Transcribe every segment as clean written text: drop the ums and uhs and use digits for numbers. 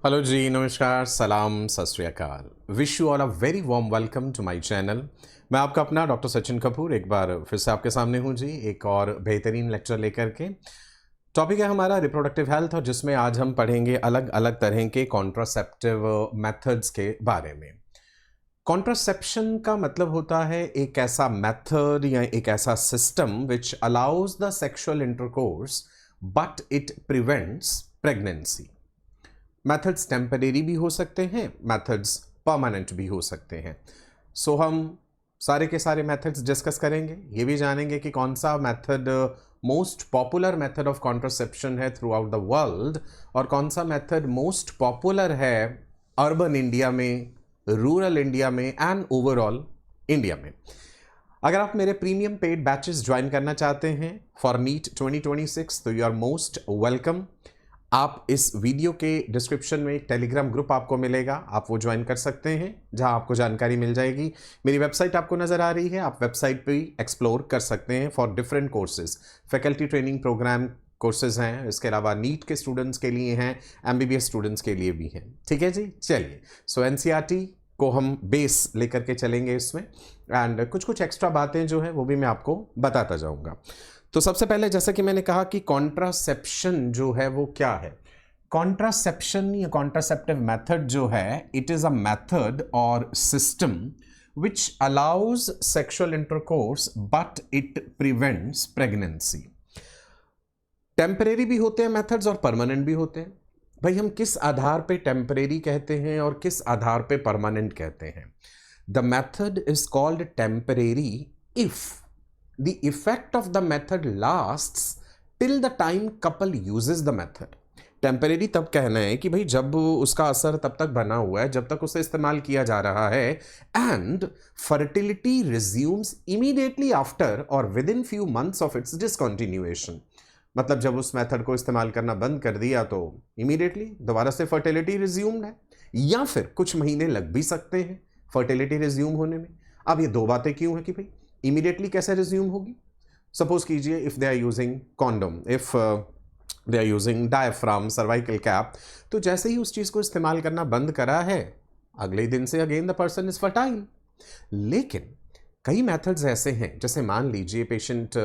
Hello जी, नमस्कार, सलाम, सत श्री अकाल। Wish you all a very warm welcome to my channel. मैं आपका अपना डॉक्टर सचिन कपूर एक बार फिर से आपके सामने हूँ जी, एक और बेहतरीन लेक्चर लेकर के। टॉपिक है हमारा रिप्रोडक्टिव हेल्थ और जिसमें आज हम पढ़ेंगे अलग अलग तरह के कॉन्ट्रासेप्टिव मेथड्स के बारे में। कॉन्ट्रासेप्शन का मतलब होता है एक ऐसा मेथड या एक ऐसा system which allows the sexual intercourse but it prevents pregnancy. Methods temporary भी हो सकते हैं, मेथड्स परमानेंट भी हो सकते हैं। सो हम सारे के सारे मेथड्स डिस्कस करेंगे, ये भी जानेंगे कि कौन सा method most popular method of contraception है थ्रू आउट द वर्ल्ड और कौन सा मेथड मोस्ट पॉपुलर है अर्बन इंडिया में, रूरल इंडिया में एंड ओवरऑल इंडिया में। अगर आप मेरे प्रीमियम पेड बैचेस ज्वाइन करना चाहते हैं फॉर नीट 2026 तो यू आर मोस्ट वेलकम। आप इस वीडियो के डिस्क्रिप्शन में एक टेलीग्राम ग्रुप आपको मिलेगा, आप वो ज्वाइन कर सकते हैं जहां आपको जानकारी मिल जाएगी। मेरी वेबसाइट आपको नज़र आ रही है, आप वेबसाइट पे ही एक्सप्लोर कर सकते हैं for different courses. Faculty training program courses हैं, इसके अलावा नीट के स्टूडेंट्स के लिए हैं, MBBS स्टूडेंट्स के लिए भी हैं। ठीक है जी, चलिए। सो NCERT को हम बेस लेकर के चलेंगे इसमें एंड कुछ कुछ एक्स्ट्रा बातें जो है वो भी मैं आपको बताता जाऊँगा। तो सबसे पहले जैसा कि मैंने कहा कि कॉन्ट्रासेप्शन जो है वो क्या है। कॉन्ट्रासेप्शन या कॉन्ट्रासेप्टिव मेथड जो है, इट इज अ मेथड और system which allows sexual intercourse but it prevents pregnancy. Temporary भी होते हैं मेथड्स और परमानेंट भी होते हैं। भाई हम किस आधार पे टेम्परेरी कहते हैं और किस आधार पे परमानेंट कहते हैं? The method is called temporary if the effect of the method lasts till the time couple uses the method। Temporary तब कहना है कि भाई जब उसका असर तब तक बना हुआ है जब तक उसे इस्तेमाल किया जा रहा है and fertility resumes immediately after और within few months of its discontinuation. मतलब जब उस मेथड को इस्तेमाल करना बंद कर दिया तो इमीडिएटली दोबारा से फर्टिलिटी रिज्यूम्ड है, या फिर कुछ महीने लग भी सकते हैं फर्टिलिटी रिज्यूम होने में। अब ये दो बातें क्यों है कि भाई इमीडिएटली कैसे रिज्यूम होगी? सपोज कीजिए if they are using condom, if they are using diaphragm, cervical cap, तो जैसे ही उस चीज को इस्तेमाल करना बंद करा है अगले दिन से again the person is fertile. लेकिन कई मेथड्स ऐसे हैं, जैसे मान लीजिए पेशेंट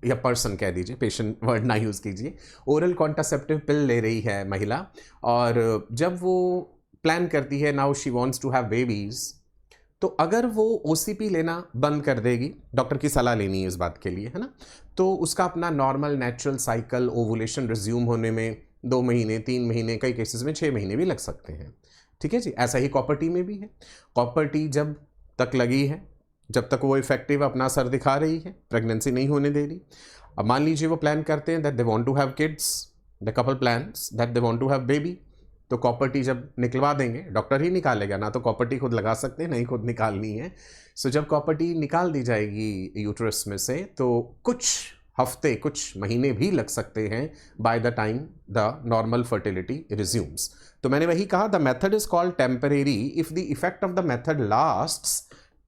या पर्सन कह दीजिए, पेशेंट वर्ड ना यूज कीजिए, ओरल कॉन्ट्रासेप्टिव पिल ले रही है महिला और जब वो प्लान करती है now she wants to have babies, तो अगर वो OCP लेना बंद कर देगी, डॉक्टर की सलाह लेनी है इस बात के लिए, है ना, तो उसका अपना normal natural cycle ovulation resume होने में 2 महीने, 3 महीने, कई केसेस में 6 महीने भी लग सकते हैं। ठीक है जी, ऐसा ही कॉपर टी में भी है। कॉपर टी जब तक लगी है, जब तक वो इफेक्टिव अपना असर दिखा रही है, प्रेगनेंसी नहीं होने दे रही। अब मान लीजिए वो प्लान करते हैं that they want to have kids, the couple plans that they want to have baby, तो कॉपर टी जब निकलवा देंगे, डॉक्टर ही निकालेगा ना, तो कॉपर टी खुद लगा सकते हैं, नहीं खुद निकालनी है। सो जब कॉपर टी निकाल दी जाएगी यूट्रस में से तो कुछ हफ्ते, कुछ महीने भी लग सकते हैं by the time the normal fertility resumes. तो मैंने वही कहा, the method is called temporary if the effect of the method lasts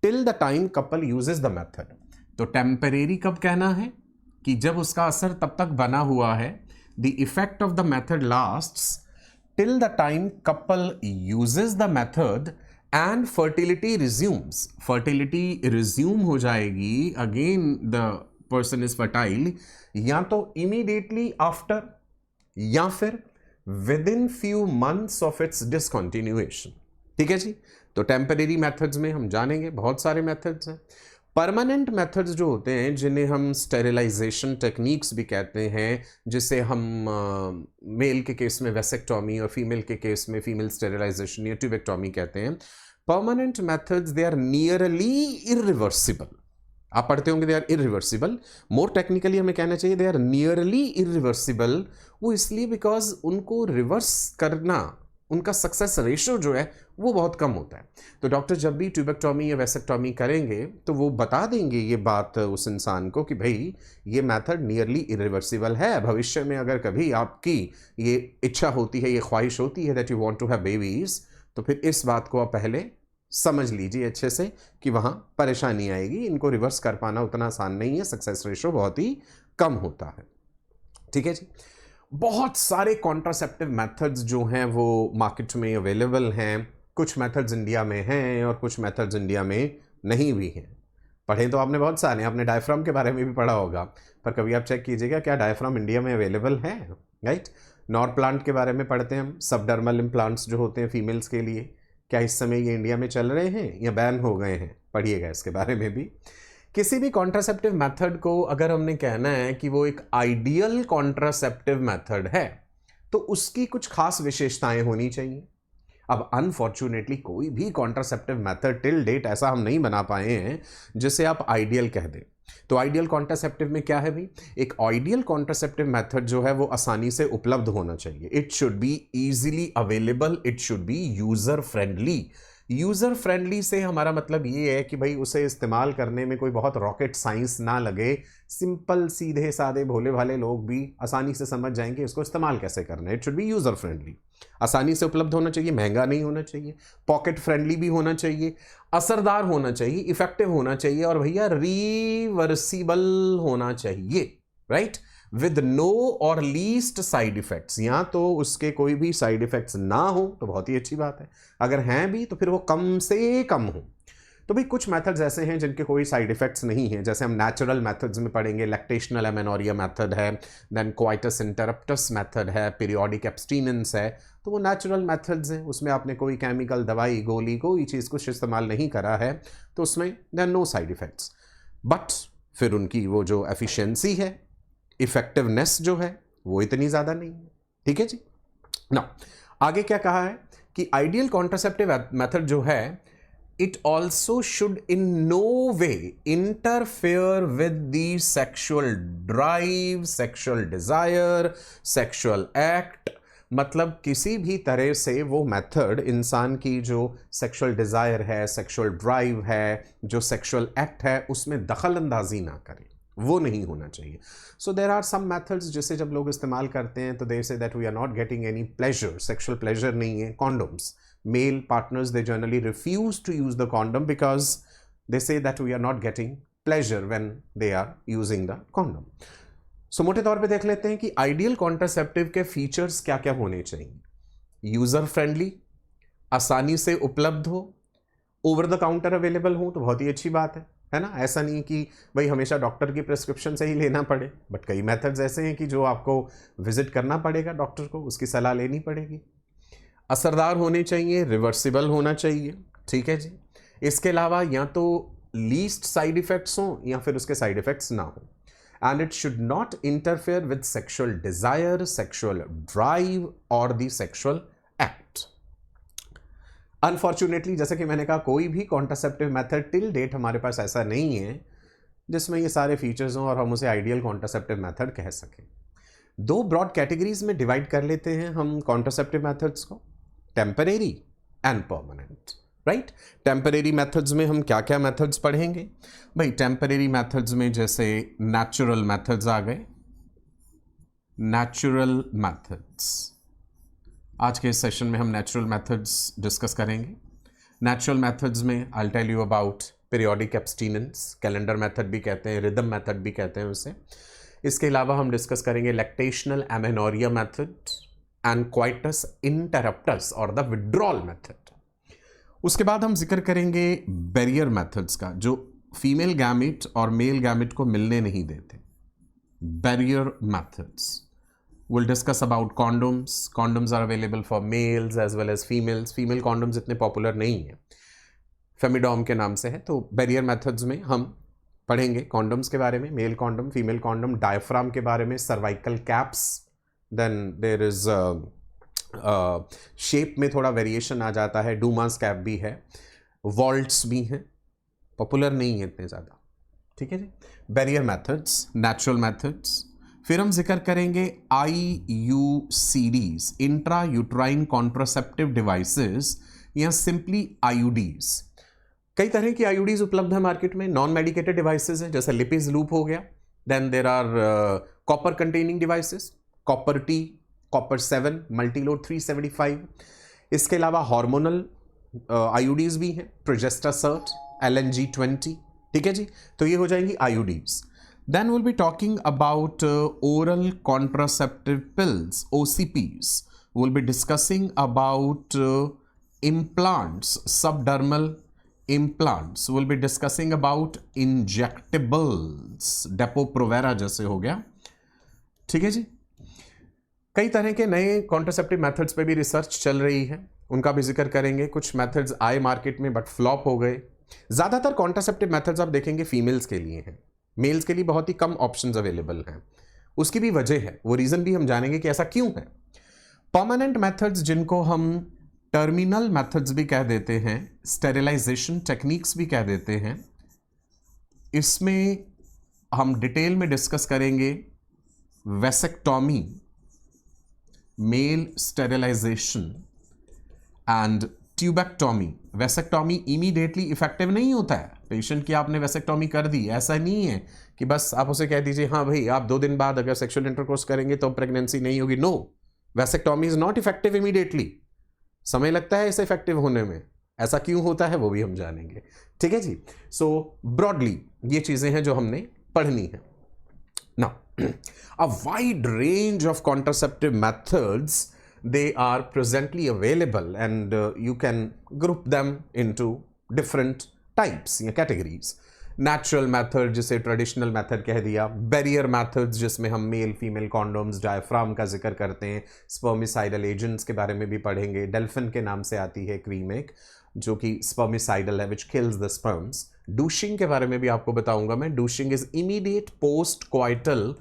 till the time couple uses the method. तो टेम्परेरी कब कहना है कि जब उसका असर तब तक बना हुआ है, the effect of the method lasts till the time couple uses the method and fertility resumes। fertility resume हो जाएगी, again the person is fertile, या तो immediately after या फिर within few months of its discontinuation। ठीक है जी, तो temporary methods में हम जानेंगे बहुत सारे मेथड्स हैं। परमानेंट मेथड्स जो होते हैं जिन्हें हम स्टेरिलाइजेशन टेक्निक्स भी कहते हैं, जिसे हम मेल के केस में वेसेक्टॉमी और फीमेल के केस में फीमेल स्टेरिलाइजेशन या ट्यूबेक्टॉमी कहते हैं। Permanent methods they are nearly irreversible. आप पढ़ते होंगे they are irreversible, more technically हमें कहना चाहिए दे आर नियरली इरिवर्सिबल। वो इसलिए बिकॉज उनको रिवर्स करना, उनका सक्सेस रेशो जो है वो बहुत कम होता है। तो डॉक्टर जब भी ट्यूबेक्टॉमी या वेसेक्टॉमी करेंगे तो वो बता देंगे ये बात उस इंसान को कि भाई ये मेथड नियरली इरिवर्सिबल है। भविष्य में अगर कभी आपकी ये इच्छा होती है, ये ख्वाहिश होती है that you want to have babies, तो फिर इस बात को आप पहले समझ लीजिए अच्छे से कि वहाँ परेशानी आएगी। इनको रिवर्स कर पाना उतना आसान नहीं है, सक्सेस रेशो बहुत ही कम होता है। ठीक है जी। बहुत सारे कॉन्ट्रासेप्टिव मेथड्स जो हैं वो मार्केट में अवेलेबल हैं। कुछ मेथड्स इंडिया में हैं और कुछ मेथड्स इंडिया में नहीं भी हैं। पढ़े तो आपने बहुत सारे, आपने डायफ्राम के बारे में भी पढ़ा होगा, पर कभी आप चेक कीजिएगा क्या डायफ्राम इंडिया में अवेलेबल है, राइट। नॉर प्लांट के बारे में पढ़ते हैं हम, सबडर्मल इम्प्लांट्स जो होते हैं फीमेल्स के लिए, क्या इस समय ये इंडिया में चल रहे हैं या बैन हो गए हैं, पढ़िएगा इसके बारे में भी। किसी भी कॉन्ट्रासेप्टिव मेथड को अगर हमने कहना है कि वो एक आइडियल कॉन्ट्रासेप्टिव मेथड है तो उसकी कुछ खास विशेषताएं होनी चाहिए। अब अनफॉर्चुनेटली कोई भी कॉन्ट्रासेप्टिव मेथड टिल डेट ऐसा हम नहीं बना पाए हैं जिसे आप आइडियल कह दें। तो आइडियल कॉन्ट्रासेप्टिव में क्या है भाई, एक आइडियल कॉन्ट्रासेप्टिव मेथड जो है वो आसानी से उपलब्ध होना चाहिए। It should be easily available, it should be user friendly. User friendly से हमारा मतलब ये है कि भाई उसे इस्तेमाल करने में कोई बहुत रॉकेट साइंस ना लगे, सिंपल सीधे सादे भोले भाले लोग भी आसानी से समझ जाएंगे इसको इस्तेमाल कैसे करना है। It should be user friendly, आसानी से उपलब्ध होना चाहिए, महंगा नहीं होना चाहिए, पॉकेट फ्रेंडली भी होना चाहिए, असरदार होना चाहिए, इफेक्टिव होना चाहिए और भैया रिवर्सिबल होना चाहिए, राइट, विद नो और लीस्ट साइड इफेक्ट्स। या तो उसके कोई भी साइड इफेक्ट्स ना हो तो बहुत ही अच्छी बात है, अगर हैं भी तो फिर वो कम से कम हो। तो भाई कुछ मेथड्स ऐसे हैं जिनके कोई साइड इफेक्ट्स नहीं हैं, जैसे हम नेचुरल मेथड्स में पढ़ेंगे, लैक्टेशनल एमेनोरिया मेथड है, देन क्वाइटस इंटरप्टस मेथड है, पीरियोडिक एब्सटीनेंस है। तो वो नेचुरल मेथड्स हैं, उसमें आपने कोई केमिकल दवाई गोली कोई चीज़ कुछ इस्तेमाल नहीं करा है तो उसमें then no side effects, but फिर उनकी वो जो एफिशिएंसी है, इफेक्टिवनेस जो है वो इतनी ज़्यादा नहीं है। ठीक है जी ना। आगे क्या कहा है कि आइडियल कॉन्ट्रासेप्टिव मेथड जो है it also should in no way interfere with the sexual drive, sexual desire, sexual act. मतलब किसी भी तरह से वो मेथड इंसान की जो सेक्शुअल डिजायर है, सेक्शुअल ड्राइव है, जो सेक्शुअल एक्ट है उसमें दखल अंदाजी ना करे, वो नहीं होना चाहिए। सो देर आर सम मेथड्स जिसे जब लोग इस्तेमाल करते हैं तो they say that we are not getting any pleasure, sexual pleasure नहीं है। Condoms, male partners they generally refuse to use the condom because they say that we are not getting pleasure when they are using the condom. So मोटे तौर पे देख लेते हैं कि ideal contraceptive के फीचर्स क्या क्या होने चाहिए। यूजर फ्रेंडली, आसानी से उपलब्ध हो, ओवर द काउंटर अवेलेबल हो तो बहुत ही अच्छी बात है ना। ऐसा नहीं कि भाई हमेशा डॉक्टर की प्रिस्क्रिप्शन से ही लेना पड़े, बट कई मेथड्स ऐसे हैं कि जो आपको विजिट करना पड़ेगा डॉक्टर को, उसकी सलाह लेनी पड़ेगी। असरदार होने चाहिए, रिवर्सिबल होना चाहिए, ठीक है जी। इसके अलावा या तो लीस्ट साइड इफेक्ट्स हों या फिर उसके साइड इफेक्ट्स ना हो। And it should not interfere with sexual desire, sexual drive और द सेक्शुअल एक्ट। अनफॉर्चुनेटली जैसे कि मैंने कहा कोई भी कॉन्ट्रासेप्टिव मेथड टिल डेट हमारे पास ऐसा नहीं है जिसमें ये सारे फीचर्स हों और हम उसे आइडियल कॉन्ट्रासेप्टिव मेथड कह सकें। दो ब्रॉड कैटेगरीज में डिवाइड कर लेते हैं हम कॉन्ट्रासेप्टिव मेथड्स को, temporary and permanent, right. Temporary methods में हम क्या क्या मेथड्स पढ़ेंगे भाई। टेम्परेरी मेथड्स में जैसे नेचुरल मेथड्स आ गए, नेचुरल मेथड्स, आज के इस सेशन में हम नेचुरल मेथड्स डिस्कस करेंगे। नेचुरल मेथड्स में I will tell you about periodic abstinence, calendar method भी कहते हैं, रिदम मेथड भी कहते हैं उसे। इसके अलावा हम डिस्कस करेंगे lactational amenorrhoea method and coitus interruptus और द विड्रॉल मेथड। उसके बाद हम जिक्र करेंगे बैरियर मेथड्स का, जो फीमेल गैमेट और मेल गैमेट को मिलने नहीं देते, barrier methods. We'll discuss about condoms. Condoms are available for males as well as females. Female condoms इतने पॉपुलर नहीं है, फेमिडॉम के नाम से है। तो बैरियर मेथड्स में हम पढ़ेंगे कॉन्डम्स के बारे में, male condom, female condom, diaphragm के बारे में, cervical caps, then there is shape में थोड़ा वेरिएशन आ जाता है, डूमास कैप भी है, वॉल्ट्स भी हैं, पॉपुलर नहीं है इतने ज़्यादा, ठीक है जी। Barrier methods, natural methods. फिर हम जिक्र करेंगे IUCDs, intra uterine contraceptive devices या सिंपली IUDs। कई तरह की IUDs उपलब्ध है मार्केट में, नॉन मेडिकेटेड डिवाइसेस है, जैसे लिपिज लूप हो गया। Then there are copper containing devices, copper T, copper 7, multiload 375। इसके अलावा हार्मोनल IUDs भी हैं, प्रोजेस्टासर्ट, LNG20, ठीक है जी। तो ये हो जाएंगी IUDs। Then we'll be talking about oral contraceptive pills, OCPs. We'll be discussing about implants, subdermal implants. We'll be discussing about injectables, Depo-Provera जैसे हो गया, ठीक है जी। कई तरह के नए कॉन्ट्रासेप्टिव मेथड्स पे भी रिसर्च चल रही है, उनका भी जिक्र करेंगे। कुछ मेथड्स आए मार्केट में बट फ्लॉप हो गए। ज़्यादातर कॉन्ट्रासेप्टिव मेथड्स आप देखेंगे फीमेल्स के लिए हैं, मेल्स के लिए बहुत ही कम ऑप्शंस अवेलेबल हैं। उसकी भी वजह है, वो रीज़न भी हम जानेंगे कि ऐसा क्यों है। परमानेंट मेथड्स जिनको हम टर्मिनल मेथड्स भी कह देते हैं, स्टेरिलाइजेशन टेक्निक्स भी कह देते हैं, इसमें हम डिटेल में डिस्कस करेंगे vasectomy, male sterilization and tubectomy. Vasectomy immediately effective नहीं होता है। पेशेंट की आपने वेसेक्टॉमी कर दी, ऐसा नहीं है कि बस आप उसे कह दीजिए हाँ भाई आप 2 दिन बाद अगर सेक्सुअल इंटरकोर्स करेंगे तो प्रेगनेंसी नहीं होगी। No, vasectomy is not effective immediately, समय लगता है इसे इफेक्टिव होने में। ऐसा क्यों होता है वो भी हम जानेंगे, ठीक है जी। सो ब्रॉडली ये चीजें हैं जो हमने पढ़नी है। Now a wide range of contraceptive methods, they are presently available and you can group them into different types या categories. Natural method जिसे traditional method कह दिया, barrier methods जिसमें हम मेल फीमेल कॉन्डोम्स, डायफ्राम का जिक्र करते हैं, spermicidal agents के बारे में भी पढ़ेंगे। डेल्फिन के नाम से आती है क्रीम एक जो कि spermicidal है, which kills the sperms. douching के बारे में भी आपको बताऊंगा मैं। douching is immediate post coital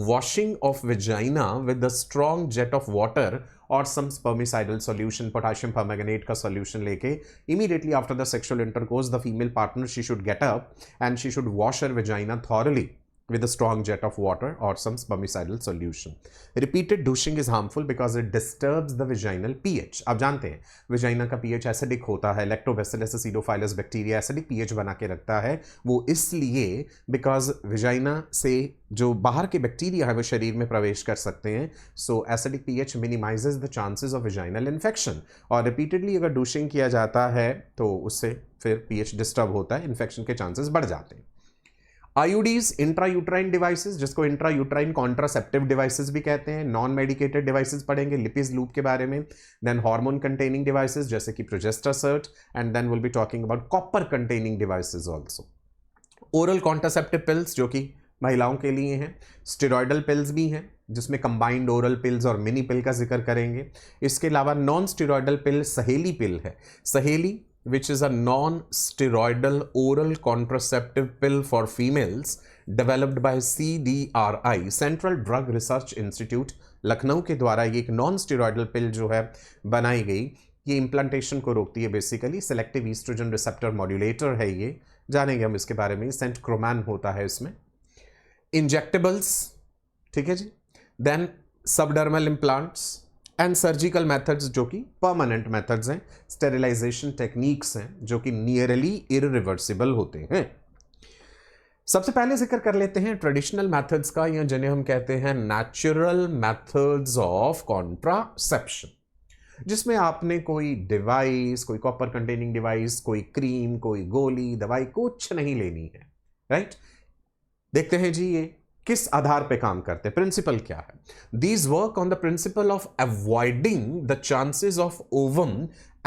washing of vagina with a strong jet of water or some spermicidal solution, potassium permanganate का solution लेके immediately after the sexual intercourse the female partner she should get up and she should wash her vagina thoroughly with a strong jet of water or some spermicidal solution. Repeated douching is harmful because it disturbs the vaginal pH. आप जानते हैं vagina का pH acidic होता है, lactobacillus acidophilus bacteria acidic pH बना के रखता है। वो इसलिए because vagina से जो बाहर के बैक्टीरिया है वो शरीर में प्रवेश कर सकते हैं। So acidic pH minimizes the chances of vaginal infection. और repeatedly अगर douching किया जाता है तो उससे फिर pH डिस्टर्ब होता है, इन्फेक्शन के चांसेस बढ़ जाते हैं। IUDs, इंट्रायूट्राइन डिवाइसेस, जिसको इंट्रायूट्राइन कॉन्ट्रासेप्टिव डिवाइसेस भी कहते हैं। नॉन मेडिकेटेड डिवाइसेस पढ़ेंगे, लिपिज लूप के बारे में। देन हार्मोन कंटेनिंग डिवाइसेस जैसे कि progestasert, and then will be talking about copper containing devices also. Oral contraceptive pills जो कि महिलाओं के लिए हैं। स्टेरॉयडल पिल्स भी हैं जिसमें कंबाइंड ओरल पिल्स और मिनी पिल का जिक्र करेंगे। इसके अलावा नॉन स्टेरॉयडल पिल सहेली पिल है। सहेली which is a non-steroidal oral contraceptive pill for females developed by CDRI, Central Drug Research Institute, Lucknow के द्वारा। ये एक नॉन स्टेरॉयडल पिल जो है बनाई गई, ये इम्प्लांटेशन को रोकती है basically. Selective estrogen receptor modulator है ये, जानेंगे हम इसके बारे में। सेंटक्रोमैन होता है इसमें। इंजेक्टेबल्स, ठीक है जी। Then subdermal implants and surgical methods जो कि परमानेंट मेथड्स हैं। स्टेरिलाइजेशन टेक्निक्स हैं जो कि नियरली इररिवर्सिबल होते हैं। सबसे पहले जिक्र कर लेते हैं ट्रेडिशनल मेथड्स का, या जिन्हें हम कहते हैं नेचुरल मेथड्स ऑफ कॉन्ट्रासेप्शन, जिसमें आपने कोई डिवाइस, कोई कॉपर कंटेनिंग डिवाइस, कोई क्रीम, कोई गोली, दवाई कुछ नहीं लेनी है, राइट। देखते हैं जी ये किस आधार पे काम करते हैं, प्रिंसिपल क्या है। These work on the principle of avoiding the chances of ovum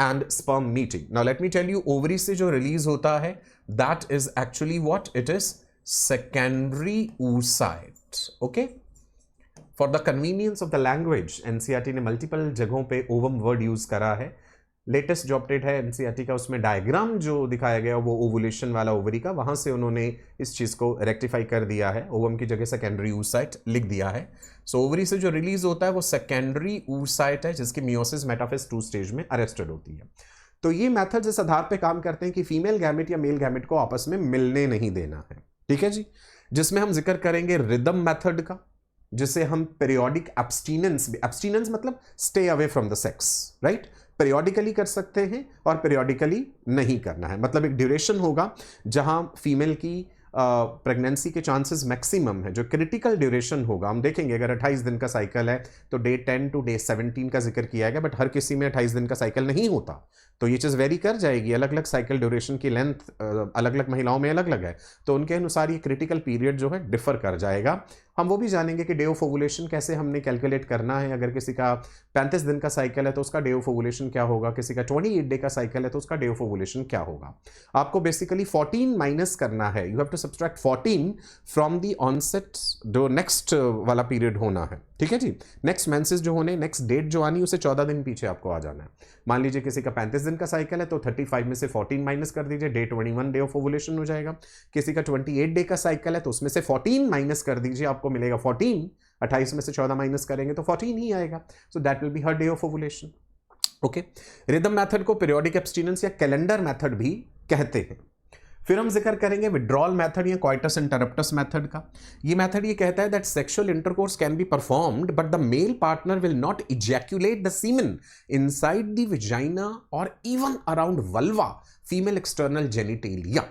and sperm meeting. Now let me tell you, ovary से जो रिलीज होता है that is actually what it is, secondary oocyte, okay. For the convenience of the language NCERT ने multiple जगहों पे ovum word use करा है। Latest जो अपडेट है एनसीईआरटी का, उसमें डायग्राम जो दिखाया गया वो ओवुलेशन वाला ओवरी का, वहां से उन्होंने इस चीज को रेक्टिफाई कर दिया है, ओवम की जगह सेकेंडरी oocyte लिख दिया है। सो ओवरी से जो रिलीज होता है वो सेकेंडरी oocyte है, जिसकी मियोसिस मेटाफेज 2 स्टेज में अरेस्टेड होती है। तो ये मेथड इस आधार पे काम करते हैं कि फीमेल गैमेट या मेल गैमेट को आपस में मिलने नहीं देना है, ठीक है जी। जिसमें हम जिक्र करेंगे रिदम मेथड का, जिसे हम पीरियोडिक एब्सटीनेंस मतलब stay away from the sex, right. Periodically कर सकते हैं और पीरियोडिकली नहीं करना है, मतलब एक ड्यूरेशन होगा जहां फीमेल की प्रेगनेंसी के चांसेस मैक्सिमम है, जो क्रिटिकल ड्यूरेशन होगा हम देखेंगे। अगर 28 दिन का साइकिल है तो डे 10 टू डे 17 का जिक्र किया गया, बट हर किसी में 28 दिन का साइकिल नहीं होता, तो ये चीज़ वेरी कर जाएगी। अलग अलग साइकिल ड्यूरेशन की लेंथ अलग अलग महिलाओं में अलग अलग है, तो उनके अनुसार ये क्रिटिकल पीरियड जो है डिफर कर जाएगा। हम वो भी जानेंगे कि डे ऑफ ओवुलेशन कैसे हमने कैलकुलेट करना है। अगर किसी का 35 दिन का साइकिल है तो उसका डे ऑफ ओवुलेशन क्या होगा, किसी का 28 डे का साइकिल है तो उसका डे ऑफ ओवुलेशन क्या होगा। आपको बेसिकली 14 माइनस करना है, you have to subtract 14 from the onset, जो नेक्स्ट वाला पीरियड होना है, ठीक है जी। नेक्स्ट मेंसेस जो होने, नेक्स्ट डेट जो आनी, उसे 14 दिन पीछे आपको आ जाना है। मान लीजिए किसी का 35 दिन का साइकिल है तो 35 में से 14 माइनस कर दीजिए, डे 21 डे ऑफ ओवुलेशन हो जाएगा। किसी का 28 डे का साइकिल है तो उसमें से 14 माइनस कर दीजिए, आपको मिलेगा 14। 28 में से 14 माइनस करेंगे तो 14 ही आएगा, so that will be her day of ovulation. Okay, rhythm method को पीरियोडिक एब्स्टिनेंस या कैलेंडर मेथड भी कहते हैं। फिर हम जिक्र करेंगे विड्रॉल मेथड या कॉइटस इंटरप्टस मेथड का। ये मेथड ये कहता है that sexual intercourse can be performed but the male partner will not ejaculate the semen inside the vagina और even around vulva, female external genitalia,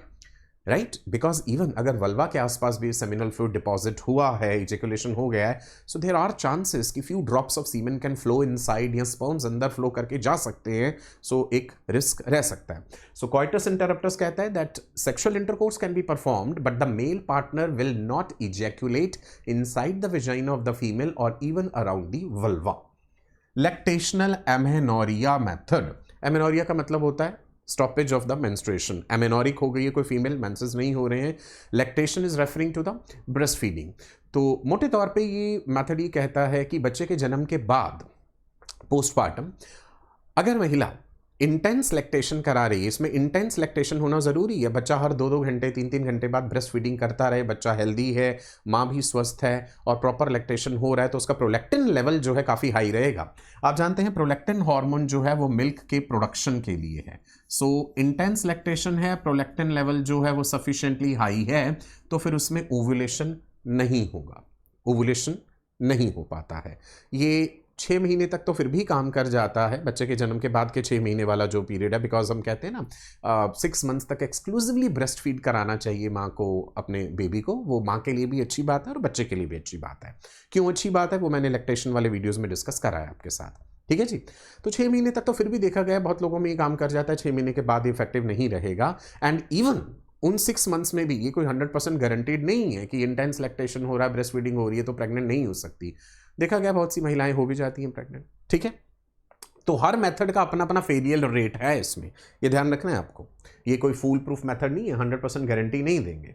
right. Because even अगर vulva के आसपास भी सेमिनल फ्लूइड डिपॉजिट हुआ है, ejaculation हो गया है, सो देयर आर चांसेस कि few drops of semen can flow inside, या स्पर्म्स अंदर फ्लो करके जा सकते हैं, सो एक रिस्क रह सकता है। सो कॉइटस इंटरप्टस कहता है that sexual intercourse can be performed but the male partner will not ejaculate inside the vagina of the female और even around the vulva. Lactational amenorrhoea method. Amenorrhoea का मतलब होता है stoppage of the menstruation. Amenorrhoeic हो गई है कोई female, menses नहीं हो रहे हैं। Lactation is referring to the breast feeding. तो मोटे तौर पे ये मेथड ये कहता है कि बच्चे के जन्म के बाद पोस्टमार्टम अगर महिला इंटेंस लैक्टेशन करा रही है, इसमें इंटेंस लैक्टेशन होना ज़रूरी है, बच्चा हर 2-2 घंटे 3-3 घंटे बाद ब्रेस्ट फीडिंग करता रहे, बच्चा हेल्दी है, माँ भी स्वस्थ है और प्रॉपर लैक्टेशन हो रहा है, तो उसका प्रोलैक्टिन लेवल जो है काफ़ी हाई रहेगा। आप जानते हैं प्रोलैक्टिन हार्मोन जो है वो मिल्क के प्रोडक्शन के लिए है। सो इंटेंस लैक्टेशन है, प्रोलैक्टिन लेवल जो है वो सफिशिएंटली हाई है, तो फिर उसमें ओव्यूलेशन नहीं होगा, ओव्यूलेशन नहीं हो पाता है। ये 6 महीने तक तो फिर भी काम कर जाता है, बच्चे के जन्म के बाद के 6 महीने वाला जो पीरियड है, बिकॉज हम कहते हैं ना 6 मंथ्स तक एक्सक्लूसिवली ब्रेस्ट फीड कराना चाहिए माँ को अपने बेबी को। वो माँ के लिए भी अच्छी बात है और बच्चे के लिए भी अच्छी बात है। क्यों अच्छी बात है वो मैंने लैक्टेशन वाले वीडियोज़ में डिस्कस करा है आपके साथ, ठीक है जी। तो 6 महीने तक तो फिर भी देखा गया बहुत लोगों में ये काम कर जाता है, 6 महीने के बाद इफेक्टिव नहीं रहेगा। एंड इवन उन 6 मंथ्स में भी ये कोई 100% गारंटीड नहीं है कि इंटेंस लैक्टेशन हो रहा है, ब्रेस्ट फीडिंग हो रही है तो प्रेग्नेंट नहीं हो सकती। देखा गया बहुत सी महिलाएं हो भी जाती हैं प्रेग्नेंट, ठीक है। तो हर मेथड का अपना अपना फेलियर रेट है, इसमें ये ध्यान रखना है आपको। ये कोई फूल प्रूफ मेथड नहीं है, 100% गारंटी नहीं देंगे।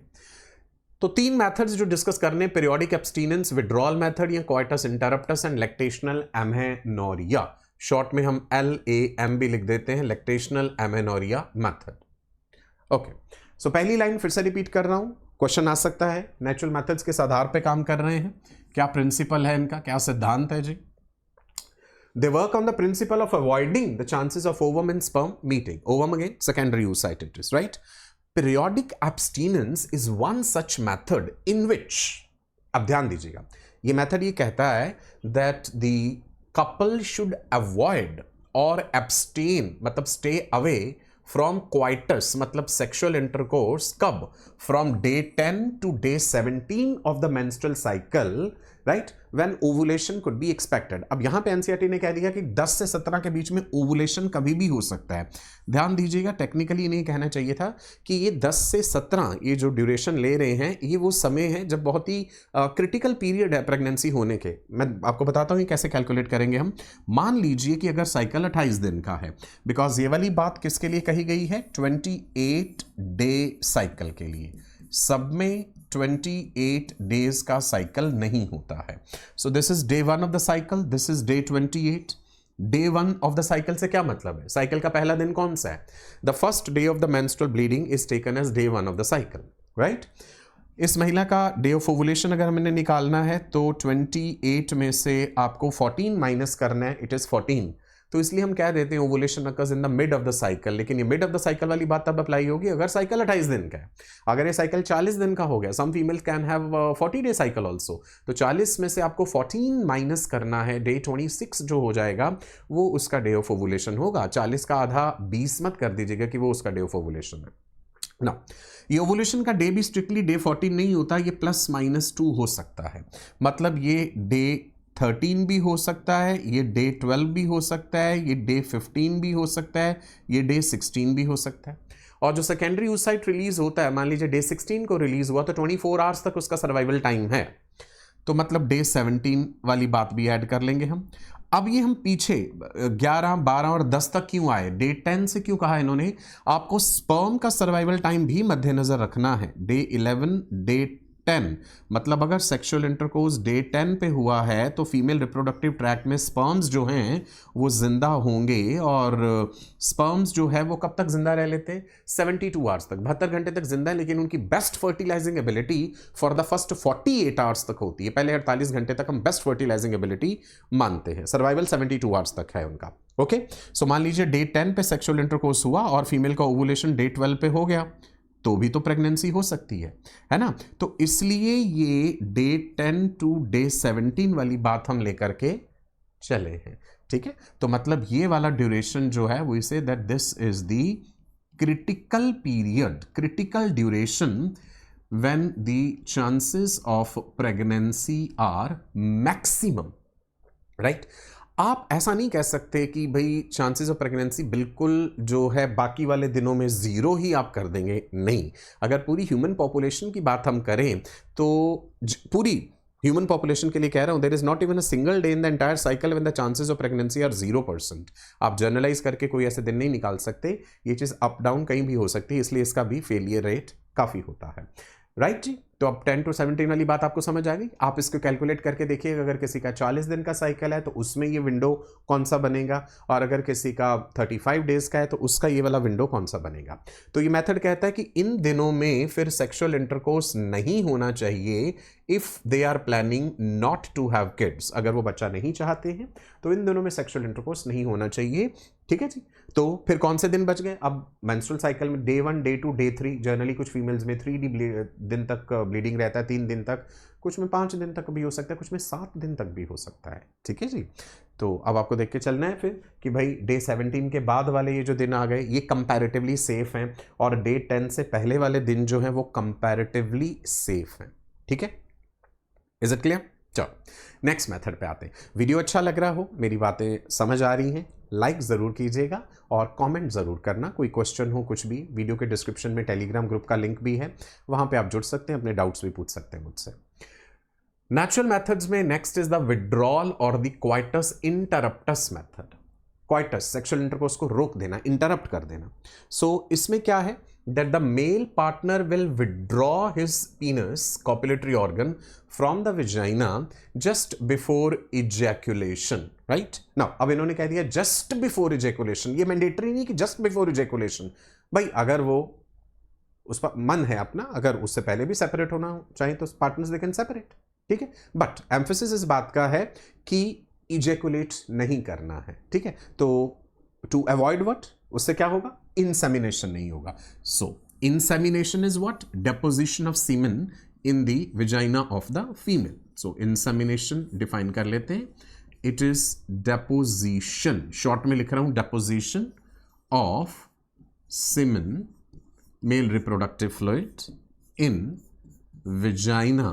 तो 3 मेथड्स जो डिस्कस करने, पीरियोडिक एब्स्टिनेंस, विड्रॉल मेथड या coitus interruptus and lactational amenorrhoea. Short में हम LAM भी लिख देते हैं, lactational amenorrhoea method. Okay, so पहली लाइन फिर से रिपीट कर रहा हूं, क्वेश्चन आ सकता है। नेचुरल मेथड्स किस आधार पे काम कर रहे हैं, क्या प्रिंसिपल है इनका, क्या सिद्धांत है जी। They work on the principle of avoiding the chances of ovum and sperm meeting. Ovum again secondary oocyte it is, right? Periodic abstinence is one such method in which, अब ध्यान दीजिएगा, ये मेथड ये कहता है that the couple should avoid or abstain मतलब stay away from coitus मतलब sexual intercourse, कब, from day 10 to day 17 of the menstrual cycle, right, when ovulation could be expected. अब यहां पे एनसीईआरटी ने कह दिया कि 10 से 17 के बीच में ओवुलेशन कभी भी हो सकता है। ध्यान दीजिएगा, टेक्निकली नहीं कहना चाहिए था कि ये 10 से 17 ये जो ड्यूरेशन ले रहे हैं ये वो समय है जब बहुत ही क्रिटिकल पीरियड है प्रेगनेंसी होने के। मैं आपको बताता हूँ कैसे कैलकुलेट करेंगे हम। मान लीजिए कि अगर साइकिल 28 दिन का है, बिकॉज ये वाली बात किसके लिए कही गई है, 28 डे साइकिल के लिए। सब में 28 डेज का साइकिल नहीं होता है। So this is day 1 of the cycle, this is day 28। Day 1 of the cycle से क्या मतलब है, साइकिल का पहला दिन कौन सा है, the first day of the menstrual bleeding is taken as day 1 of the cycle, right. इस महिला का डे ऑफ ओवुलेशन अगर हमने निकालना है तो 28 में से आपको 14 माइनस करना है, इट इज 14। तो इसलिए हम कह देते हैं ovulation occurs in the mid of the cycle. लेकिन ये मिड ऑफ द साइकिल वाली बात तब अप्लाई होगी अगर साइकिल 28 दिन का है। अगर ये साइकिल 40 दिन का हो गया, some females can have 40 day cycle also, तो 40 में से आपको 14 माइनस करना है, डे 26 जो हो जाएगा वो उसका डे ऑफ ओवुलेशन होगा। 40 का आधा 20 मत कर दीजिएगा कि वो उसका डे ऑफ ओवुलेशन है। ना ये ओवुलेशन का डे भी स्ट्रिक्टली डे 14 नहीं होता, ये +-2 हो सकता है। मतलब ये डे 13 भी हो सकता है, ये डे 12 भी हो सकता है, ये डे 15 भी हो सकता है, ये डे 16 भी हो सकता है। और जो सेकेंडरी oocyte रिलीज होता है, मान लीजिए डे 16 को रिलीज हुआ तो 24 आवर्स तक उसका सर्वाइवल टाइम है, तो मतलब डे 17 वाली बात भी ऐड कर लेंगे हम। अब ये हम पीछे 11, 12 और 10 तक क्यों आए, डे 10 से क्यों कहा इन्होंने, आपको स्पर्म का सर्वाइवल टाइम भी मद्देनजर रखना है। डे 11, डे 10, मतलब अगर सेक्सुअल इंटरकोर्स डे 10 पे हुआ है तो फीमेल रिप्रोडक्टिव ट्रैक्ट में स्पर्म्स जो हैं वो जिंदा होंगे, और स्पर्म्स जो है वो कब तक जिंदा रह लेते हैं, 72 आवर्स तक, 72 घंटे तक जिंदा है, लेकिन उनकी best fertilising ability for the first 48 hours तक होती है। पहले 48 घंटे तक हम बेस्ट फर्टिलाइजिंग एबिलिटी मानते हैं, सर्वाइवल 72 आवर्स तक है उनका। ओके, सो मान लीजिए डे 10 पे सेक्सुअल इंटरकोर्स हुआ और फीमेल का ओवुलेशन डे 12 पे हो गया, तो भी तो प्रेगनेंसी हो सकती है ना। तो इसलिए ये डे 10 टू डे 17 वाली बात हम लेकर के चले हैं, ठीक है। तो मतलब ये वाला ड्यूरेशन जो है वो इसे that this is the critical period, critical duration when the chances of pregnancy are maximum, right. आप ऐसा नहीं कह सकते कि भाई चांसेस ऑफ प्रेगनेंसी बिल्कुल जो है बाकी वाले दिनों में जीरो ही आप कर देंगे, नहीं। अगर पूरी ह्यूमन पॉपुलेशन की बात हम करें तो पूरी ह्यूमन पॉपुलेशन के लिए कह रहा हूं, there is not even a single day in the entire cycle when the chances of pregnancy are 0%। आप जर्नलाइज करके कोई ऐसे दिन नहीं निकाल सकते, ये चीज अप डाउन कहीं भी हो सकती है, इसलिए इसका भी फेलियर रेट काफी होता है, राइट जी। तो अब 10 टू 17 वाली बात आपको समझ आ गई। आप इसको कैलकुलेट करके देखिएगा, अगर किसी का 40 दिन का साइकिल है तो उसमें ये विंडो कौन सा बनेगा, और अगर किसी का 35 डेज का है तो उसका ये वाला विंडो कौन सा बनेगा। तो ये मेथड कहता है कि इन दिनों में फिर सेक्सुअल इंटरकोर्स नहीं होना चाहिए if they are planning not to have kids. अगर वो बच्चा नहीं चाहते हैं तो इन दिनों में सेक्सुअल इंटरकोर्स नहीं होना चाहिए, ठीक है जी। तो फिर कौन से दिन बच गए, अब मेंस्ट्रुअल साइकिल में डे 1, डे 2, डे 3, जनरली कुछ फीमेल्स में 3 दिन तक ब्लीडिंग रहता है, 3 दिन तक, कुछ में 5 दिन तक भी हो सकता है, कुछ में 7 दिन तक भी हो सकता है, ठीक है जी। तो अब आपको देख के चलना है फिर कि भाई डे 17 के बाद वाले ये जो दिन आ गए ये कंपैरेटिवली सेफ हैं, और डे 10 से पहले वाले दिन जो हैं वो कंपैरेटिवली सेफ हैं, ठीक है। Is it clear? चलो नेक्स्ट मेथड पे आते हैं। वीडियो अच्छा लग रहा हो, मेरी बातें समझ आ रही हैं, लाइक ज़रूर कीजिएगा और कमेंट ज़रूर करना। कोई क्वेश्चन हो कुछ भी, वीडियो के डिस्क्रिप्शन में टेलीग्राम ग्रुप का लिंक भी है, वहाँ पे आप जुड़ सकते हैं, अपने डाउट्स भी पूछ सकते हैं मुझसे। नेचुरल मेथड्स में नेक्स्ट इज द विड्रॉल और the coitus interruptus method. Coitus sexual intercourse को रोक देना, इंटरप्ट कर देना। सो इसमें क्या है that the male partner will withdraw his penis, copulatory organ, from the vagina just before ejaculation, right? Now, अब इन्होंने कह दिया just before ejaculation, ये mandatory नहीं कि just before ejaculation। भाई अगर वो उस पर मन है अपना, अगर उससे पहले भी सेपरेट होना चाहे तो पार्टनर्स दे कैन सेपरेट, ठीक है। बट एम्फेसिस इस बात का है कि इजैकुलेट नहीं करना है, ठीक है। तो टू अवॉइड व्हाट, उससे क्या होगा, इंसेमिनेशन नहीं होगा। So insemination is what, deposition of semen in the vagina of the female. So insemination define कर लेते हैं, इट इज डेपोजिशन, शॉर्ट में लिख रहा हूं, deposition of semen, male reproductive fluid in vagina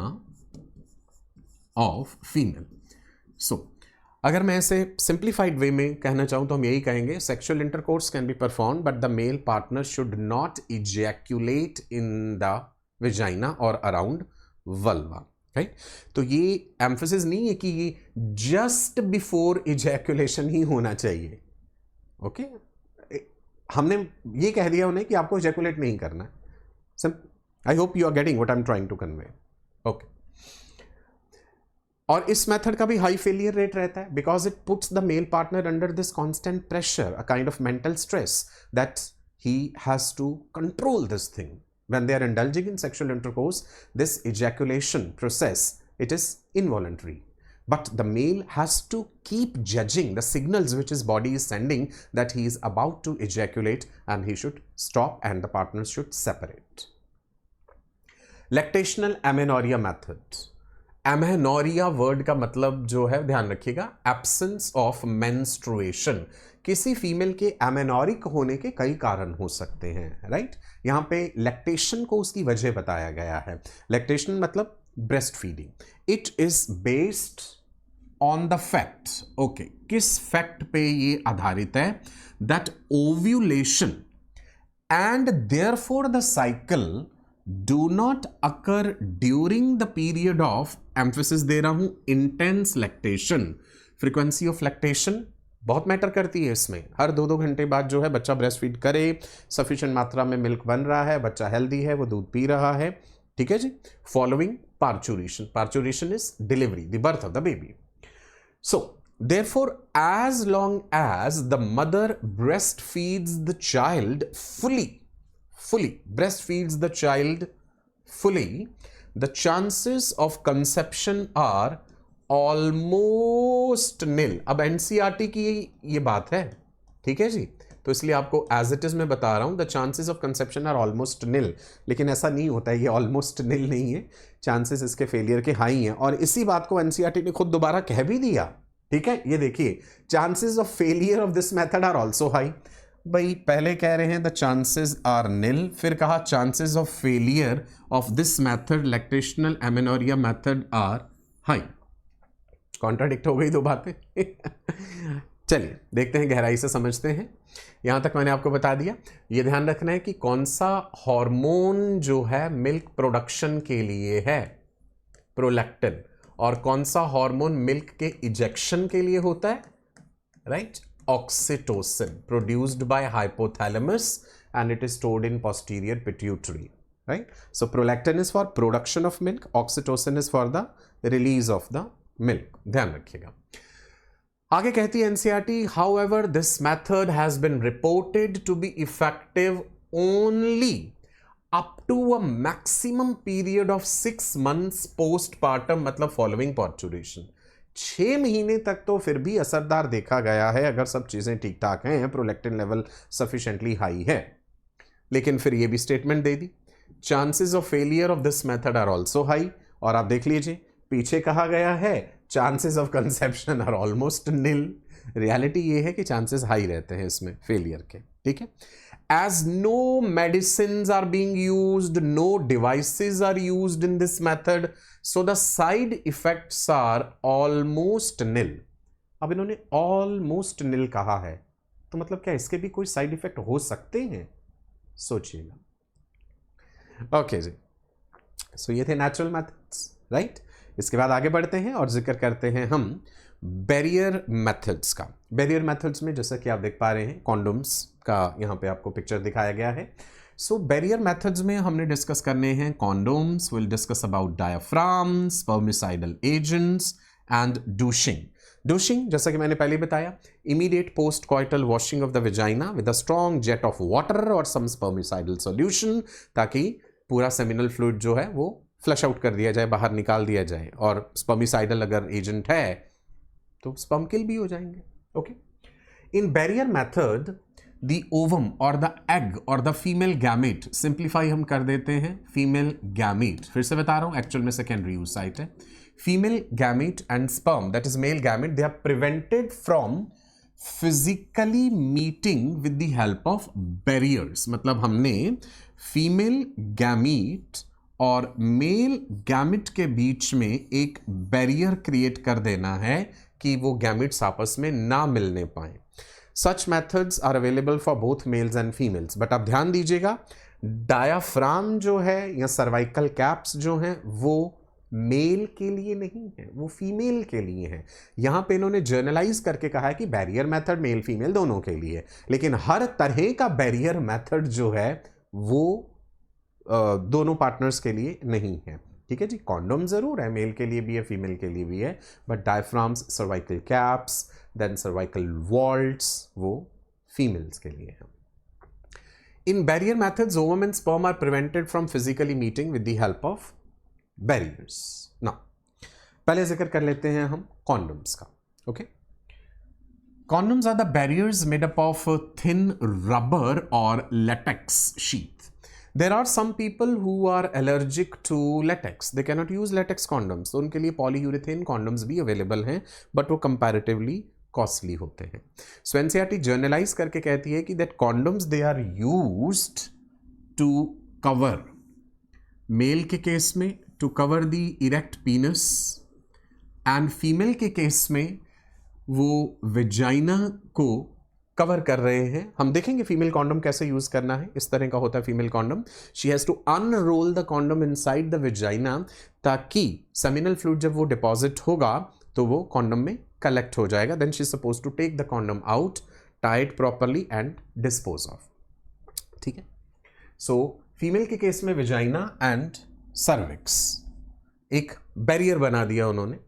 of female. So अगर मैं ऐसे सिंप्लीफाइड वे में कहना चाहूं तो हम यही कहेंगे, sexual intercourse can be perform but the male partner should not ejaculate in the vagina और अराउंड वल्वा, राइट। तो ये एम्फेसिस नहीं है कि ये जस्ट बिफोर इजैक्यूलेशन ही होना चाहिए, ओके। हमने ये कह दिया उन्हें कि आपको इजैक्यूलेट नहीं करना। I hope you are getting what I am trying to convey, okay. और इस मेथड का भी हाई फेलियर रेट रहता है because it puts the male partner under this constant pressure, a kind of mental stress that he has to control this thing when they are indulging in sexual intercourse. This ejaculation process, it is involuntary, but the male has to keep judging the signals which his body is sending that he is about to ejaculate and he should stop and the partners should separate. Lactational amenorrhea method. Amenorrhea word का मतलब जो है ध्यान रखिएगा, absence of menstruation. किसी female के amenorrheic होने के कई कारण हो सकते हैं, राइट। यहां पे लैक्टेशन को उसकी वजह बताया गया है। लैक्टेशन मतलब breast feeding. It is based on the fact, okay, किस फैक्ट पे ये आधारित है, that ovulation and therefore the cycle do not occur during the period of, emphasis दे रहा हूं, intense lactation. Frequency of lactation बहुत मैटर करती है इसमें। हर 2-2 घंटे बाद जो है बच्चा ब्रेस्ट फीड करे, सफिशिएंट मात्रा में मिल्क बन रहा है, बच्चा हेल्दी है, वो दूध पी रहा है, ठीक है जी। Following parturition, parturition is delivery, the birth of the baby. So, therefore, as long as the mother breastfeeds the child fully breastfeeds the child fully, the chances of conception are almost nil. अब NCERT की ये बात है, ठीक है जी, तो इसलिए आपको एज इट इज मैं बता रहा हूं, the chances of conception are almost nil. लेकिन ऐसा नहीं होता है, ये ऑलमोस्ट निल नहीं है, चांसेस इसके फेलियर के हाई हैं। और इसी बात को एनसीईआरटी ने खुद दोबारा कह भी दिया, ठीक है। ये देखिए, chances of failure of this method are also high. भाई पहले कह रहे हैं द चांसेस आर निल, फिर कहा chances of failure of this method, lactational amenorrhoea method, are high. Contradict हो गई दो बातें। चलिए देखते हैं, गहराई से समझते हैं। यहां तक मैंने आपको बता दिया। ये ध्यान रखना है कि कौन सा हार्मोन जो है मिल्क प्रोडक्शन के लिए है, प्रोलैक्टिन, और कौन सा हार्मोन मिल्क के इजेक्शन के लिए होता है, right, oxytocin, produced by hypothalamus and it is stored in posterior pituitary, right. So prolactin is for production of milk, oxytocin is for the release of the milk, ध्यान रखिएगा। आगे कहती है NCERT, however this method has been reported to be effective only up to a maximum period of 6 months postpartum, मतलब following parturition. 6 महीने तक तो फिर भी असरदार देखा गया है अगर सब चीजें ठीक ठाक हैं, प्रोलैक्टिन लेवल सफिशिएंटली हाई है। लेकिन फिर ये भी स्टेटमेंट दे दी, chances of failure of this method are also high. और आप देख लीजिए पीछे कहा गया है chances of conception are almost nil. Reality ये है कि चांसेस हाई रहते हैं इसमें फेलियर के, ठीक है। As no medicine are being used, no devices are used in this method, so the side effects are almost nil. अब इन्होंने ऑलमोस्ट निल कहा है, तो मतलब क्या इसके भी कोई साइड इफेक्ट हो सकते हैं, सोचिएगा। ओके जी, सो ये थे नेचुरल मेथड्स, राइट। इसके बाद आगे बढ़ते हैं और जिक्र करते हैं हम बैरियर मेथड्स का। बैरियर मेथड्स में जैसा कि आप देख पा रहे हैं, कॉन्डोम्स का यहाँ पे आपको पिक्चर दिखाया गया है। सो बैरियर मेथड्स में हमने डिस्कस करने हैं condoms, will discuss about diaphragm, spermicidal agents and douching. Douching जैसा कि मैंने पहले बताया, immediate post coital washing of the vagina with a strong jet of water और सम स्पर्मिसाइडल सॉल्यूशन, ताकि पूरा सेमिनल फ्लूइड जो है वो फ्लश आउट कर दिया जाए, बाहर निकाल दिया जाए। और स्पर्मिसाइडल अगर एजेंट है तो स्पर्म किल भी हो जाएंगे, okay. In barrier method the ovum और द एग और द फीमेल गैमेट, सिंप्लीफाई हम कर देते हैं फीमेल गैमेट, फिर से बता रहा हूं एक्चुअल में सेकेंडरी यूज साइट है। Female gamete and sperm, that is male gamete, they are prevented from physically meeting with the help of barriers. मतलब हमने फीमेल गैमेट और मेल गैमेट के बीच में एक बैरियर क्रिएट कर देना है कि वो गैमेट्स आपस में ना मिलने पाए। Such methods are available for both males and females, but आप ध्यान दीजिएगा, डायाफ्राम जो है या सर्वाइकल कैप्स जो हैं वो मेल के लिए नहीं है, वो फीमेल के लिए है। यहां पे इन्होंने जर्नलाइज करके कहा है कि बैरियर मेथड मेल फीमेल दोनों के लिए, लेकिन हर तरह का बैरियर मेथड जो है वो दोनों पार्टनर्स के लिए नहीं है, ठीक है जी। कॉन्डोम जरूर है, मेल के लिए भी है, फीमेल के लिए भी है, but diaphragms, cervical caps, then cervical vaults, वो फीमेल्स के लिए है। In barrier methods ovum and sperm are prevented from physically meeting with the help of barriers. ना पहले जिक्र कर लेते हैं हम कॉन्डोम्स का, okay. Condoms are the barriers made up of thin rubber और latex sheath. There are some people who are allergic to latex. They cannot use latex condoms. तो उनके लिए polyurethane condoms भी available हैं, but वो comparatively costly होते हैं. So NCERT journalize करके कहती है कि that condoms they are used to cover, male के केस में to cover the erect penis and female के केस में वो vagina को कवर कर रहे हैं. हम देखेंगे फीमेल कॉन्डम कैसे यूज करना है. इस तरह का होता है female condom. She has to unroll the condom inside the vagina, ताकि सेमिनल फ्लूइड जब वो डिपॉजिट होगा तो वो कॉन्डम में कलेक्ट हो जाएगा. Then she is suppose to take the condom out, tie it properly and dispose of. ठीक है. सो फीमेल के केस में विजाइना एंड सर्विक्स एक बैरियर बना दिया उन्होंने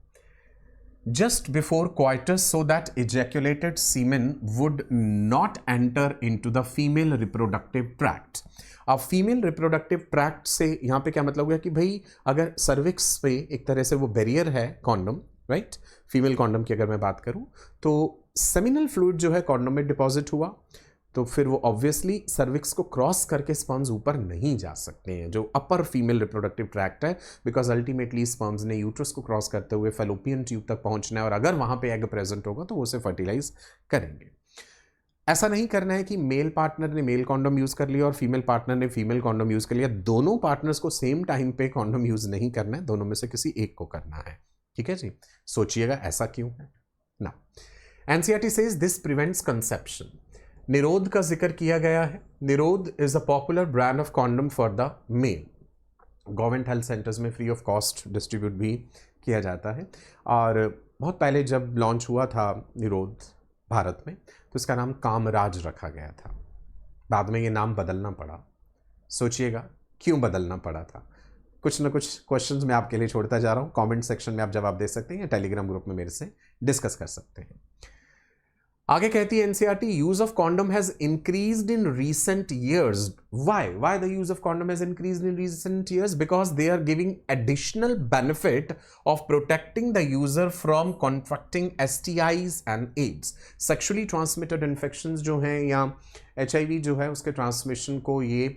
just before coitus, so that ejaculated semen would not enter into the female reproductive tract. अब female reproductive tract से यहाँ पे क्या मतलब हुआ कि भाई अगर सर्विक्स पे एक तरह से वो बैरियर है कॉन्डम, राइट, फीमेल कॉन्डम की अगर मैं बात करूँ, तो सेमिनल फ्लूइड जो है कॉन्डम में डिपॉजिट हुआ तो फिर वो ऑब्वियसली सर्विक्स को क्रॉस करके स्पर्म्स ऊपर नहीं जा सकते हैं, जो अपर फीमेल रिप्रोडक्टिव ट्रैक्ट है, बिकॉज अल्टीमेटली स्पर्म्स ने यूट्रस को क्रॉस करते हुए फैलोपियन ट्यूब तक पहुंचना है, और अगर वहां पे एग प्रेजेंट होगा तो वो उसे फर्टिलाइज करेंगे. ऐसा नहीं करना है कि मेल पार्टनर ने मेल कॉन्डम यूज कर लिया और फीमेल पार्टनर ने फीमेल कॉन्डम यूज कर लिया. दोनों पार्टनर्स को सेम टाइम पे कॉन्डम यूज नहीं करना है, दोनों में से किसी एक को करना है. ठीक है जी. सोचिएगा ऐसा क्यों है ना. NCERT says this prevents conception. Nirodh का जिक्र किया गया है. Nirodh is a popular brand of condom for the male. Government health centers में फ्री ऑफ कॉस्ट डिस्ट्रीब्यूट भी किया जाता है. और बहुत पहले जब लॉन्च हुआ था निरोध भारत में, तो इसका नाम कामराज रखा गया था. बाद में ये नाम बदलना पड़ा. सोचिएगा क्यों बदलना पड़ा था. कुछ ना कुछ क्वेश्चंस मैं आपके लिए छोड़ता जा रहा हूँ. कमेंट सेक्शन में आप जवाब दे सकते हैं या टेलीग्राम ग्रुप में मेरे से डिस्कस कर सकते हैं. आगे कहती है NCERT, use of condom has increased in recent years. Why the use of condom has increased in recent years? Because they are giving additional benefit of protecting the user from contracting STIs and AIDS. Sexually transmitted infections जो हैं या HIV जो है उसके transmission को ये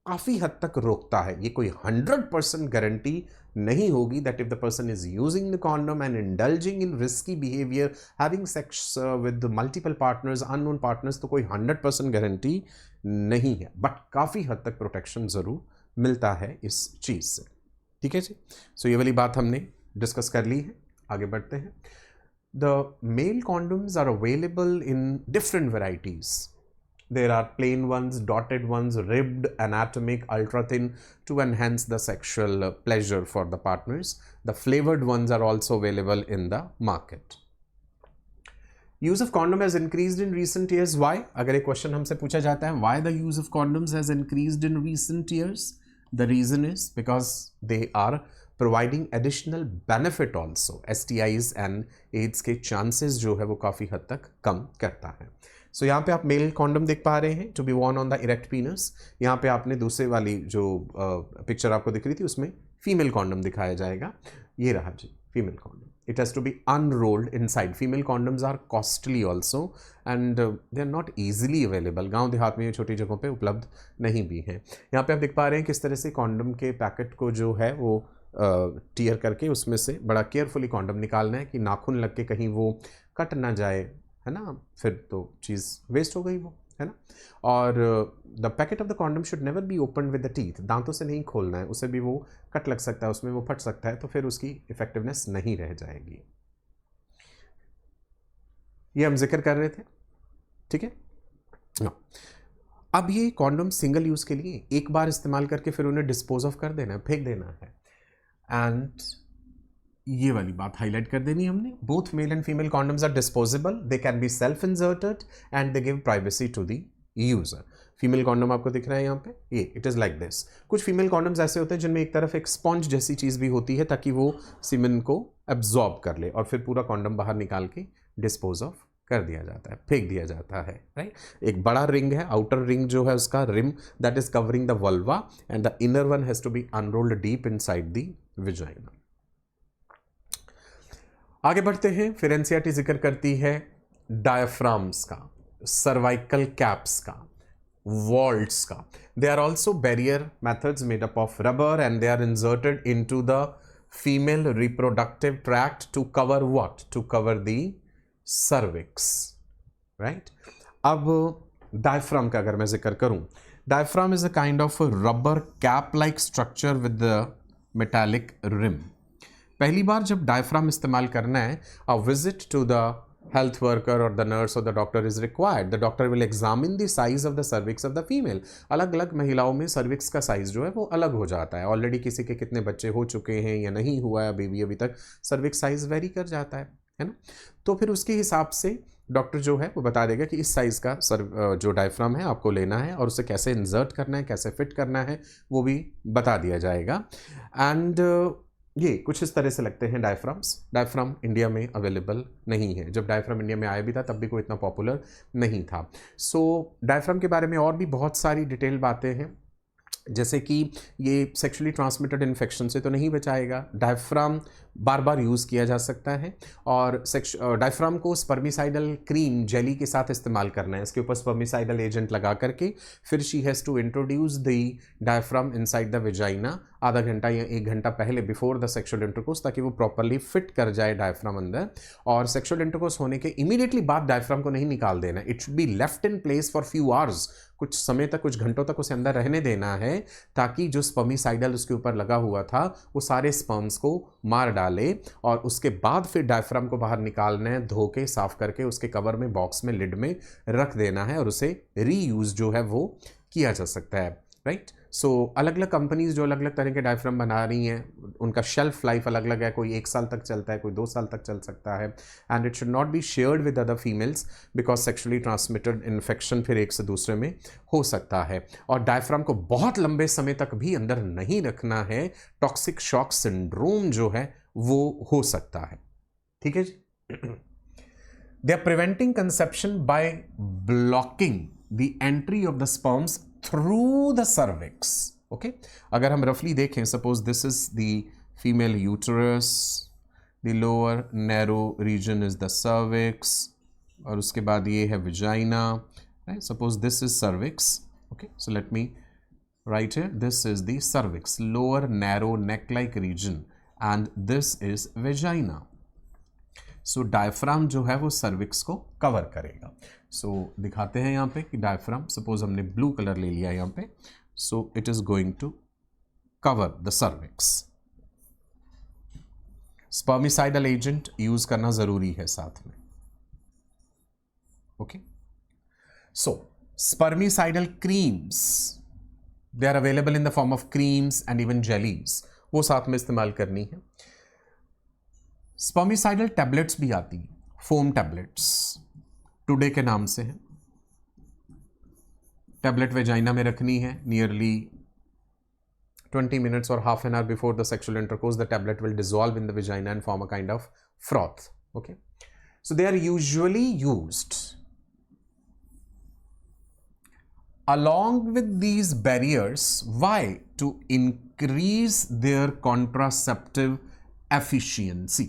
काफ़ी हद तक रोकता है. ये कोई 100% गारंटी नहीं होगी that if the person is using the condom and indulging in risky behavior, having sex with multiple partners, unknown partners, तो कोई 100% गारंटी नहीं है, बट काफ़ी हद तक प्रोटेक्शन ज़रूर मिलता है इस चीज़ से. ठीक है जी. सो ये वाली बात हमने डिस्कस कर ली है. आगे बढ़ते हैं. The male condoms are available in different varieties. There are plain ones, dotted ones, ribbed, anatomic, ultra thin to enhance the sexual pleasure for the partners. The flavored ones are also available in the market. Use of condom has increased in recent years. Why? अगर एक question हमसे पूछा जाता है why the use of condoms has increased in recent years, the reason is because they are providing additional benefit also. STIs and AIDS के chances जो है वो काफ़ी हद तक कम करता है. सो यहाँ पे आप मेल कॉन्डम देख पा रहे हैं, to be worn on the erect penis. यहाँ पे आपने दूसरे वाली जो पिक्चर आपको दिख रही थी उसमें फीमेल कॉन्डम दिखाया जाएगा. ये रहा जी female condom. It has to be unrolled inside. Female condoms are costly also and they are not easily available. गांव देहात में ये छोटी जगहों पे उपलब्ध नहीं भी हैं. यहाँ पे आप देख पा रहे हैं किस तरह से कॉन्डम के पैकेट को जो है वो टीयर करके उसमें से बड़ा केयरफुली कॉन्डम निकालना है कि नाखून लग के कहीं वो कट ना जाए, है ना, फिर तो चीज़ वेस्ट हो गई वो, है ना. और the packet of the condom should never be open with the teeth. दांतों से नहीं खोलना है, उसे भी वो कट लग सकता है, उसमें वो फट सकता है, तो फिर उसकी इफेक्टिवनेस नहीं रह जाएगी. ये हम जिक्र कर रहे थे. ठीक है. अब ये कॉन्डम सिंगल यूज़ के लिए एक बार इस्तेमाल करके फिर उन्हें डिस्पोज ऑफ कर देना है, फेंक देना है. एंड ये वाली बात हाईलाइट कर देनी हमने. Both male and female condoms are disposable. They can be self inserted and they give privacy to the user. Female condom आपको दिख रहा है यहाँ पे, ये इट इज़ लाइक दिस. कुछ फीमेल कॉन्डम्स ऐसे होते हैं जिनमें एक तरफ एक स्पॉन्ज जैसी चीज़ भी होती है ताकि वो सीमेन को एब्जॉर्ब कर ले, और फिर पूरा कॉन्डम बाहर निकाल के डिस्पोज ऑफ कर दिया जाता है, फेंक दिया जाता है, राइट. एक बड़ा रिंग है, आउटर रिंग जो है उसका rim, that is covering the vulva, and the inner one has to be unrolled deep inside the vagina. आगे बढ़ते हैं. फिर एनसीईआरटी जिक्र करती है डायफ्राम्स का, सर्वाइकल कैप्स का, वॉल्ट्स का. They are also barrier methods made up of rubber and they are inserted into the female reproductive tract to cover what? To cover the cervix, right? अब diaphragm का अगर मैं जिक्र करूं, diaphragm is a kind of a rubber cap-like structure with the metallic rim. पहली बार जब diaphragm इस्तेमाल करना है, a visit to the health worker or the nurse or the doctor is required. The doctor will examine the size of the cervix of the female. अलग अलग महिलाओं में cervix का साइज जो है वो अलग हो जाता है. ऑलरेडी किसी के कितने बच्चे हो चुके हैं या नहीं हुआ है बेबी अभी तक, cervix साइज वेरी कर जाता है ना. तो फिर उसके हिसाब से डॉक्टर जो है वो बता देगा कि इस साइज़ का जो डायफ्राम है आपको लेना है और उसे कैसे इंसर्ट करना है, कैसे फिट करना है, वो भी बता दिया जाएगा. एंड ये कुछ इस तरह से लगते हैं डायफ्राम्स. डायफ्राम इंडिया में अवेलेबल नहीं है. जब डायफ्राम इंडिया में आया भी था तब भी कोई इतना पॉपुलर नहीं था. सो डायफ्राम के बारे में और भी बहुत सारी डिटेल बातें हैं, जैसे कि ये सेक्सुअली ट्रांसमिटेड इन्फेक्शन से तो नहीं बचाएगा. डायफ्राम बार बार यूज़ किया जा सकता है और डायफ्राम को स्पर्मिसाइडल क्रीम जेली के साथ इस्तेमाल करना है. इसके ऊपर स्पर्मिसाइडल एजेंट लगा करके फिर she has to introduce the diaphragm inside the vagina आधा घंटा या 1 घंटा पहले बिफोर द सेक्सुअल इंटरकोर्स, ताकि वो प्रॉपरली फिट कर जाए डायफ्राम अंदर. और सेक्सुअल इंटरकोर्स होने के इमीडिएटली बाद डायफ्राम को नहीं निकाल देना. It should be left in place for few hours, कुछ समय तक, कुछ घंटों तक उसे अंदर रहने देना है, ताकि जो स्पर्मिसाइडल उसके ऊपर लगा हुआ था वो सारे स्पर्म्स को मार डाले. और उसके बाद फिर डायफ्राम को बाहर निकालना है, धो के साफ करके उसके कवर में, बॉक्स में, लिड में रख देना है और उसे रीयूज जो है वो किया जा सकता है, राइट. सो अलग अलग कंपनीज जो अलग अलग तरह के डायफ्राम बना रही हैं, उनका शेल्फ लाइफ अलग अलग है. कोई 1 साल तक चलता है, कोई 2 साल तक चल सकता है. And it should not be shared with other females because sexually transmitted infection फिर एक से दूसरे में हो सकता है. और डायफ्राम को बहुत लंबे समय तक भी अंदर नहीं रखना है. टॉक्सिक शॉक सिंड्रोम जो है वो हो सकता है. ठीक है जी. They are preventing conception by blocking the entry of the sperms through the cervix. Okay, अगर हम रफली देखें, suppose this is the female uterus, the lower narrow region is the cervix, और उसके बाद ये है vagina, right? Suppose this is cervix. Okay, so let me write here, this is the cervix, lower narrow neck like region, and this is vagina. So diaphragm जो है वो cervix को cover करेगा. सो दिखाते हैं यहाँ पे कि डायफ्राम, सपोज हमने ब्लू कलर ले लिया यहाँ पे, so it is going to cover the cervix. Spermicidal agent use करना जरूरी है साथ में. Okay, so spermicidal creams, they are available in the form of creams and even jellies, वो साथ में इस्तेमाल करनी है. स्पर्मिसाइडल टैबलेट्स भी आती हैं, फोम टैबलेट्स टुडे के नाम से हैं. टैबलेट वेजाइना में रखनी है. Nearly 20 minutes or half an hour before the sexual intercourse, the tablet will dissolve in the vagina and form a kind of froth. Okay, so they are usually used along with these barriers. Why? To increase their contraceptive efficiency.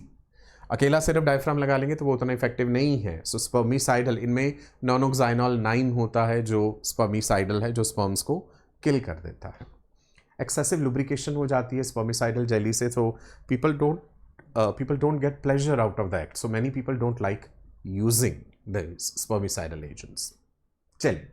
अकेला सिर्फ diaphragm लगा लेंगे तो वो उतना effective नहीं है. सो spermicidal, इनमें नॉनोक्साइनॉल 9 होता है जो स्पर्मिसाइडल है, जो स्पर्म्स को किल कर देता है. एक्सेसिव लुब्रिकेशन हो जाती है स्पर्मिसाइडल जेली से, तो people don't get pleasure out of the act. So many people don't like using these spermicidal agents. चलिए,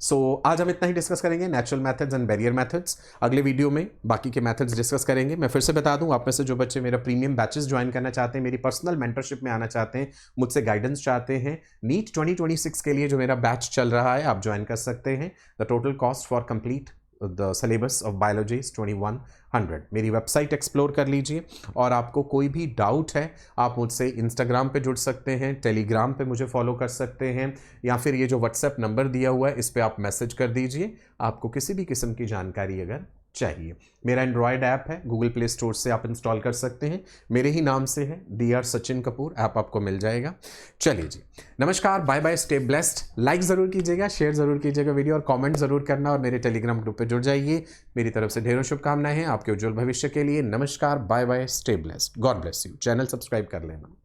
सो आज हम इतना ही डिस्कस करेंगे, natural methods and barrier methods. अगले वीडियो में बाकी के मेथड्स डिस्कस करेंगे. मैं फिर से बता दूं, आप में से जो बच्चे मेरा प्रीमियम बैचेस ज्वाइन करना चाहते हैं, मेरी पर्सनल मेंटरशिप में आना चाहते हैं, मुझसे गाइडेंस चाहते हैं, नीट 2026 के लिए जो मेरा बैच चल रहा है आप ज्वाइन कर सकते हैं. The total cost for complete the syllabus of biology is 2100. मेरी वेबसाइट एक्सप्लोर कर लीजिए. और आपको कोई भी डाउट है आप मुझसे इंस्टाग्राम पे जुड़ सकते हैं, टेलीग्राम पे मुझे फॉलो कर सकते हैं, या फिर ये जो व्हाट्सएप नंबर दिया हुआ है इस पर आप मैसेज कर दीजिए. आपको किसी भी किस्म की जानकारी अगर चाहिए. मेरा एंड्रॉयड ऐप है, गूगल प्ले स्टोर से आप इंस्टॉल कर सकते हैं. मेरे ही नाम से है, DR सचिन कपूर. ऐप आपको मिल जाएगा. चलिए जी, नमस्कार, bye bye, stay blessed. Like ज़रूर कीजिएगा, शेयर ज़रूर कीजिएगा वीडियो, और कमेंट ज़रूर करना, और मेरे टेलीग्राम ग्रुप पे जुड़ जाइए. मेरी तरफ से ढेरों शुभकामनाएं हैं आपके उज्जवल भविष्य के लिए. नमस्कार, bye bye, stay blessed, God bless you. Channel subscribe कर लेना.